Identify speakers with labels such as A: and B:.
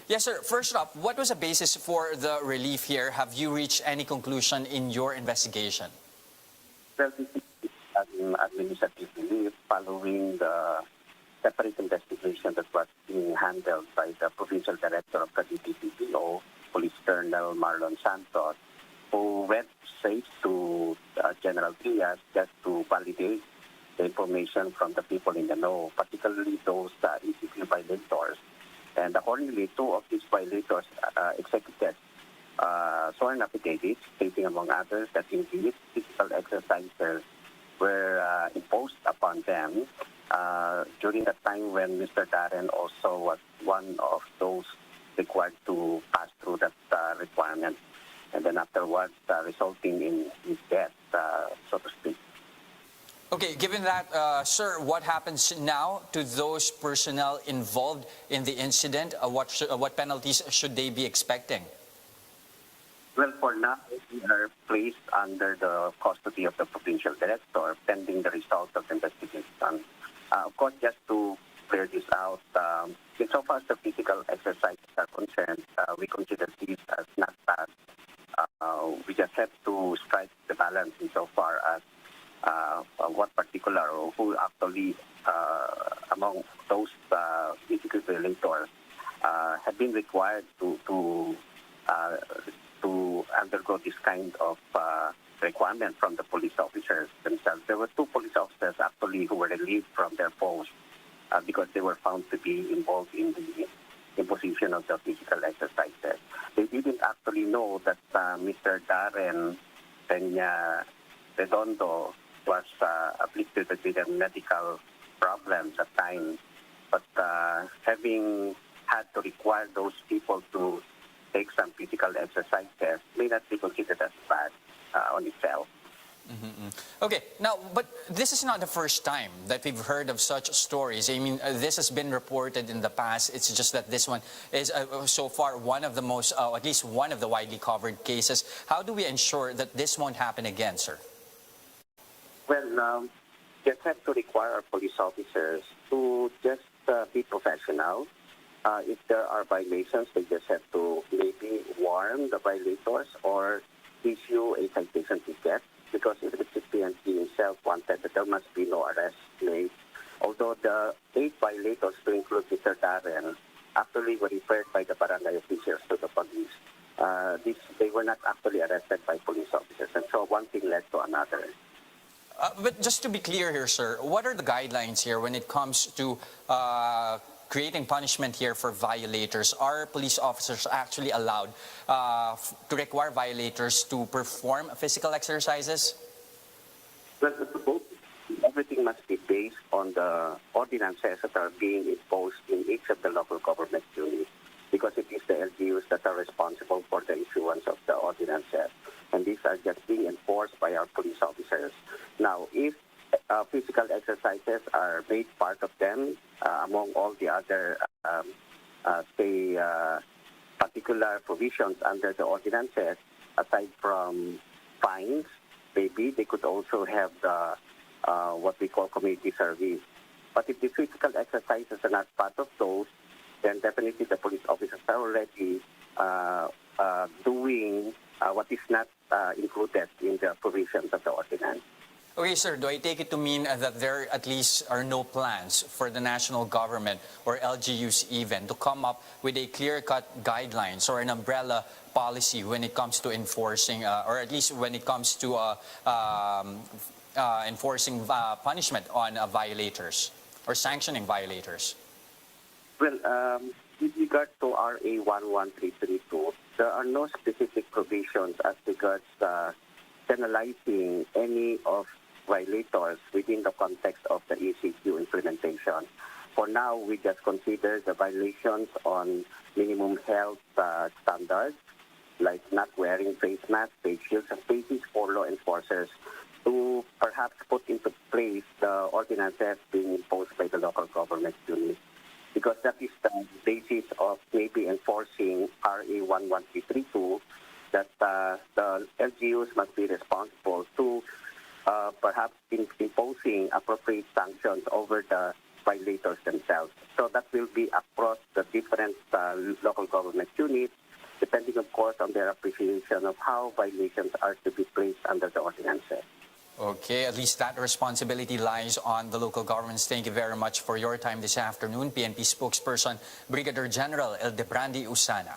A: Yes, sir. First off, what was the basis for the relief here? Have you reached any conclusion in your investigation?
B: Well, this is an administrative relief following the separate investigation that was being handled by the Provincial Director of the DPPO, Police Colonel Marlon Santos, who went straight to General Trias just to validate the information from the people in the know, particularly those ECQ violators. And accordingly, two of these violators executed sworn affidavits stating, among others, that indeed physical exercises were imposed upon them during the time when Mr. Darren also was one of those required to pass through that requirement, and then afterwards resulting in his death, so to speak.
A: Okay, given that, sir, what happens now to those personnel involved in the incident? What penalties should they be expecting?
B: Well, for now, we are placed under the custody of the provincial director pending the result of the investigation. Of course, just to clear this out, insofar as the physical exercises are concerned, we consider these as not bad. We just have to strike the balance insofar as what particular or who actually among those physical violators have been required to undergo this kind of requirement from the police officers themselves. There were two police officers actually who were relieved from their post because they were found to be involved in the imposition of the physical exercises. They didn't actually know that Mr. Darren Peña Redondo was afflicted with medical problems at times, but having had to require those people to take some physical exercises may not be considered as bad on itself.
A: Okay, now, but this is not the first time that we've heard of such stories. I mean, this has been reported in the past. It's just that this one is so far one of the most, at least one of the widely covered cases. How do we ensure that this won't happen again, sir?
B: Well, just have to require our police officers to just be professional. If there are violations, they just have to maybe warn the violators or issue a citation ticket, because if the PNP himself wanted that there must be no arrest made. Although the 8 violators, to include Mr. Darren, actually were referred by the barangay officials to the police. They were not actually arrested by police officers, and so one thing led to another.
A: But just to be clear here, sir, what are the guidelines here when it comes to creating punishment here for violators? Are police officers actually allowed to require violators to perform physical exercises?
B: Well, everything must be based on the ordinances that are being imposed in each of the local government units, because it is the LGUs that are responsible for the issuance of the ordinances, and these are just being enforced by our police officers. Now, if physical exercises are made part of them, among all the other, particular provisions under the ordinances, aside from fines, maybe they could also have the what we call community service. But if the physical exercises are not part of those, then definitely the police officers are already doing what is not included in the provisions of the ordinance.
A: Okay, sir, do I take it to mean that there at least are no plans for the national government or LGUs even to come up with a clear-cut guidelines or an umbrella policy when it comes to enforcing, or at least when it comes to enforcing punishment on violators or sanctioning violators?
B: Well, with regard to RA 11332, there are no specific provisions as regards penalizing any of violators within the context of the ECQ implementation. For now, we just consider the violations on minimum health standards, like not wearing face masks, face shields, and faces for law enforcers, to perhaps put into place the ordinances being imposed by the local government unit, because that is the basis of maybe enforcing RA 11332, that the LGUs must be responsible to perhaps imposing appropriate sanctions over the violators themselves. So that will be across the different local government units, depending, of course, on their appreciation of how violations are to be placed under the ordinances.
A: Okay, at least that responsibility lies on the local governments. Thank you very much for your time this afternoon. PNP Spokesperson Brigadier General Ildebrandi Usana.